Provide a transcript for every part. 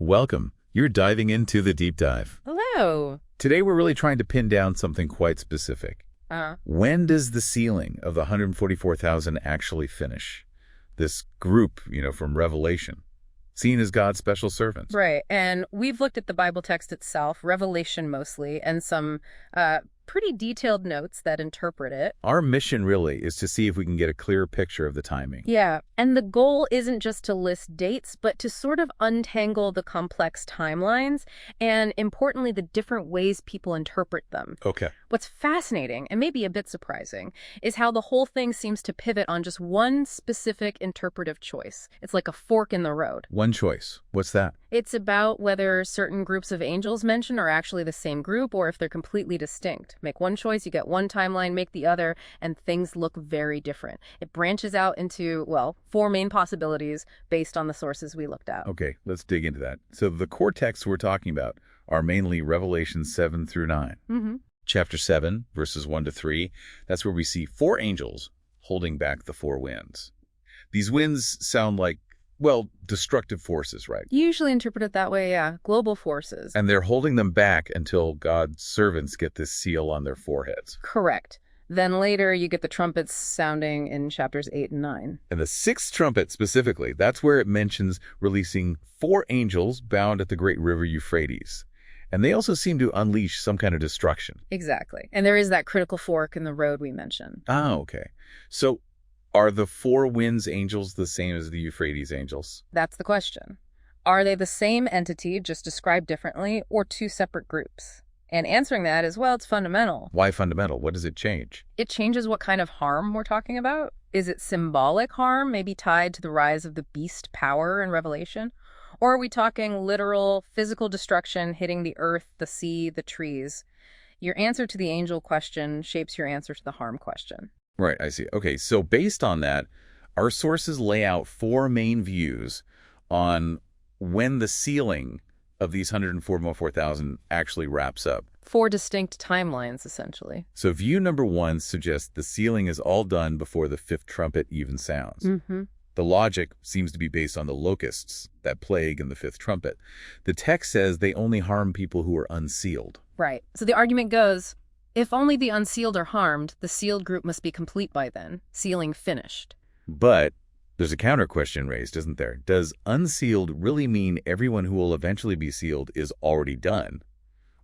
Welcome. You're diving into the deep dive. Hello. Today we're really trying to pin down something quite specific. When does the sealing of the 144,000 actually finish? This group, from Revelation, seen as God's special servants. Right. And we've looked at the Bible text itself, Revelation mostly, and some pretty detailed notes that interpret it. Our mission really is to see if we can get a clear picture of the timing. Yeah. And the goal isn't just to list dates, but to sort of untangle the complex timelines and, importantly, the different ways people interpret them. Okay. What's fascinating, and maybe a bit surprising, is how the whole thing seems to pivot on just one specific interpretive choice. It's like a fork in the road. One choice. What's that? It's about whether certain groups of angels mentioned are actually the same group or if they're completely distinct. Make one choice, you get one timeline, make the other, and things look very different. It branches out into, well, four main possibilities based on the sources we looked at. Okay, let's dig into that. So the core texts we're talking about are mainly Revelation 7 through 9. Mm-hmm. Chapter 7, verses 1 to 3, that's where we see four angels holding back the four winds. These winds sound like, well, destructive forces, right? Usually interpreted that way, yeah. Global forces. And they're holding them back until God's servants get this seal on their foreheads. Correct. Then later you get the trumpets sounding in chapters 8 and 9. And the sixth trumpet specifically, that's where it mentions releasing four angels bound at the great river Euphrates. And they also seem to unleash some kind of destruction. Exactly. And there is that critical fork in the road we mentioned. Ah, okay. So are the four winds angels the same as the Euphrates angels? That's the question. Are they the same entity, just described differently, or two separate groups? And answering that is, well, it's fundamental. Why fundamental? What does it change? It changes what kind of harm we're talking about. Is it symbolic harm, maybe tied to the rise of the beast power in Revelation? Or are we talking literal, physical destruction hitting the earth, the sea, the trees? Your answer to the angel question shapes your answer to the harm question. Right, I see. Okay, so based on that, our sources lay out four main views on when the sealing of these 144,000 actually wraps up. Four distinct timelines, essentially. So view number one suggests the sealing is all done before the fifth trumpet even sounds. Mm-hmm. The logic seems to be based on the locusts, that plague in the fifth trumpet. The text says they only harm people who are unsealed. Right. So the argument goes, if only the unsealed are harmed, the sealed group must be complete by then, sealing finished. But there's a counter question raised, isn't there? Does unsealed really mean everyone who will eventually be sealed is already done?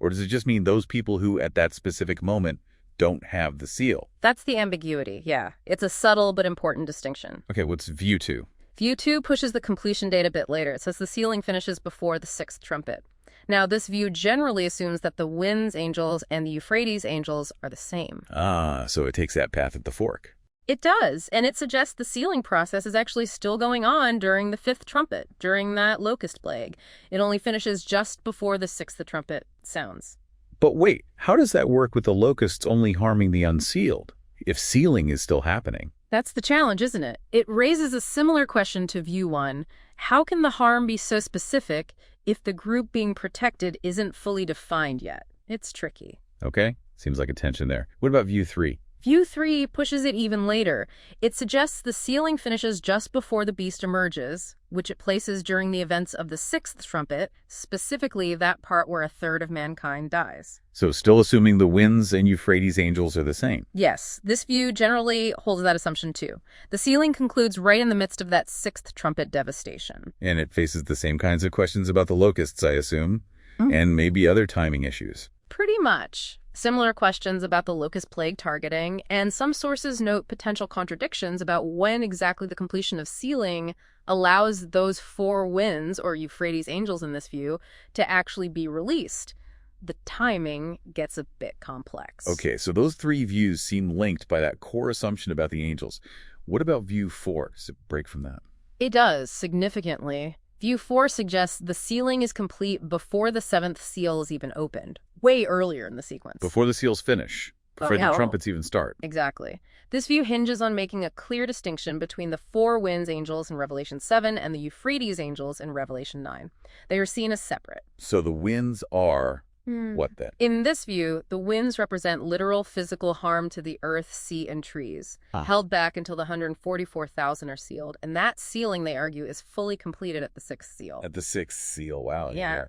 Or does it just mean those people who at that specific moment don't have the seal? That's the ambiguity, yeah. It's a subtle but important distinction. Okay, what's view two? View 2 pushes the completion date a bit later. It says the sealing finishes before the sixth trumpet. Now, this view generally assumes that the winds angels and the Euphrates angels are the same. Ah, so it takes that path at the fork. It does, and it suggests the sealing process is actually still going on during the fifth trumpet, during that locust plague. It only finishes just before the sixth trumpet sounds. But wait, how does that work with the locusts only harming the unsealed, if sealing is still happening? That's the challenge, isn't it? It raises a similar question to view 1. How can the harm be so specific if the group being protected isn't fully defined yet? It's tricky. Okay, seems like a tension there. What about view 3? View 3 pushes it even later. It suggests the sealing finishes just before the beast emerges, which it places during the events of the sixth trumpet, specifically that part where a third of mankind dies. So still assuming the winds and Euphrates angels are the same. Yes, this view generally holds that assumption too. The sealing concludes right in the midst of that sixth trumpet devastation. And it faces the same kinds of questions about the locusts, I assume, and maybe other timing issues. Pretty much. Similar questions about the locust plague targeting, and some sources note potential contradictions about when exactly the completion of sealing allows those four winds, or Euphrates angels in this view, to actually be released. The timing gets a bit complex. Okay, so those three views seem linked by that core assumption about the angels. What about view 4? Does it break from that? It does, significantly. View 4 suggests the sealing is complete before the seventh seal is even opened, way earlier in the sequence. Before the seals finish, before the trumpets even start. Exactly. This view hinges on making a clear distinction between the four winds angels in Revelation 7 and the Euphrates angels in Revelation 9. They are seen as separate. So the winds are What then? In this view, the winds represent literal physical harm to the earth, sea, and trees, held back until the 144,000 are sealed. And that sealing, they argue, is fully completed at the sixth seal. At the sixth seal, wow. Yeah.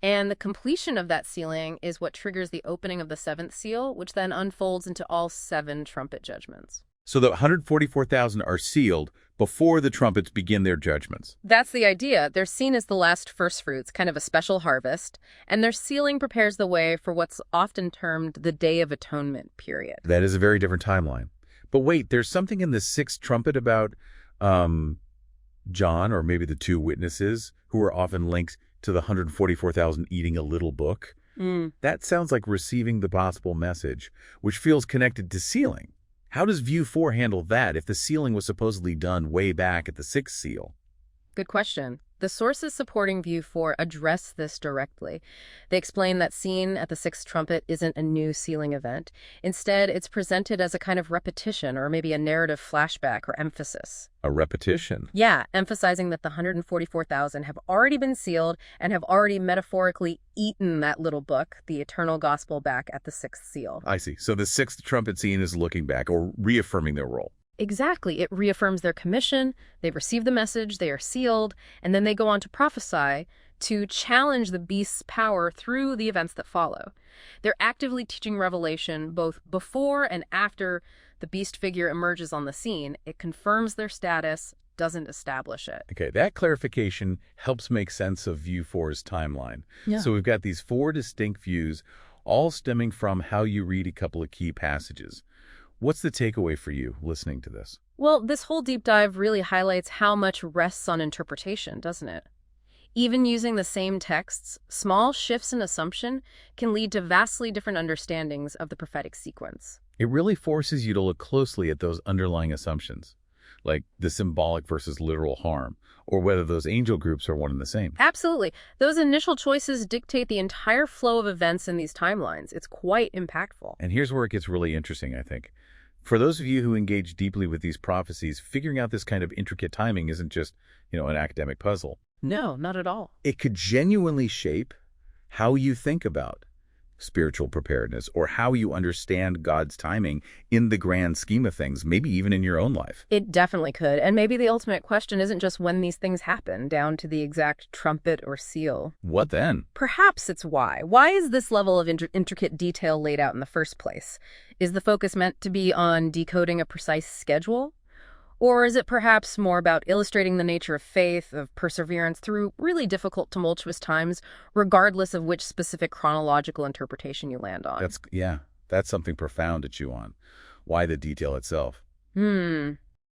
And the completion of that sealing is what triggers the opening of the seventh seal, which then unfolds into all 7 trumpet judgments. So the 144,000 are sealed before the trumpets begin their judgments. That's the idea. They're seen as the last first fruits, kind of a special harvest, and their sealing prepares the way for what's often termed the Day of Atonement period. That is a very different timeline. But wait, there's something in the sixth trumpet about John, or maybe the 2 witnesses, who are often linked to the 144,000 eating a little book. That sounds like receiving the gospel message, which feels connected to sealing. How does View 4 handle that if the sealing was supposedly done way back at the 6th seal? Good question. The sources supporting View 4 address this directly. They explain that scene at the 6th trumpet isn't a new sealing event. Instead, it's presented as a kind of repetition or maybe a narrative flashback or emphasis. A repetition? Yeah, emphasizing that the 144,000 have already been sealed and have already metaphorically eaten that little book, the eternal gospel, back at the 6th seal. I see. So the 6th trumpet scene is looking back or reaffirming their role. Exactly. It reaffirms their commission, they've received the message, they are sealed, and then they go on to prophesy to challenge the beast's power through the events that follow. They're actively teaching Revelation both before and after the beast figure emerges on the scene. It confirms their status, doesn't establish it. Okay, that clarification helps make sense of View 4's timeline. Yeah. So we've got these 4 distinct views, all stemming from how you read a couple of key passages. What's the takeaway for you listening to this? Well, this whole deep dive really highlights how much rests on interpretation, doesn't it? Even using the same texts, small shifts in assumption can lead to vastly different understandings of the prophetic sequence. It really forces you to look closely at those underlying assumptions, like the symbolic versus literal harm, or whether those angel groups are one and the same. Absolutely. Those initial choices dictate the entire flow of events in these timelines. It's quite impactful. And here's where it gets really interesting, I think. For those of you who engage deeply with these prophecies, figuring out this kind of intricate timing isn't just, an academic puzzle. No, not at all. It could genuinely shape how you think about spiritual preparedness or how you understand God's timing in the grand scheme of things, maybe even in your own life. It definitely could. And maybe the ultimate question isn't just when these things happen, down to the exact trumpet or seal. What then? Perhaps it's why. Why is this level of intricate detail laid out in the first place? Is the focus meant to be on decoding a precise schedule? Or is it perhaps more about illustrating the nature of faith, of perseverance through really difficult, tumultuous times, regardless of which specific chronological interpretation you land on? That's something profound to chew on. Why the detail itself?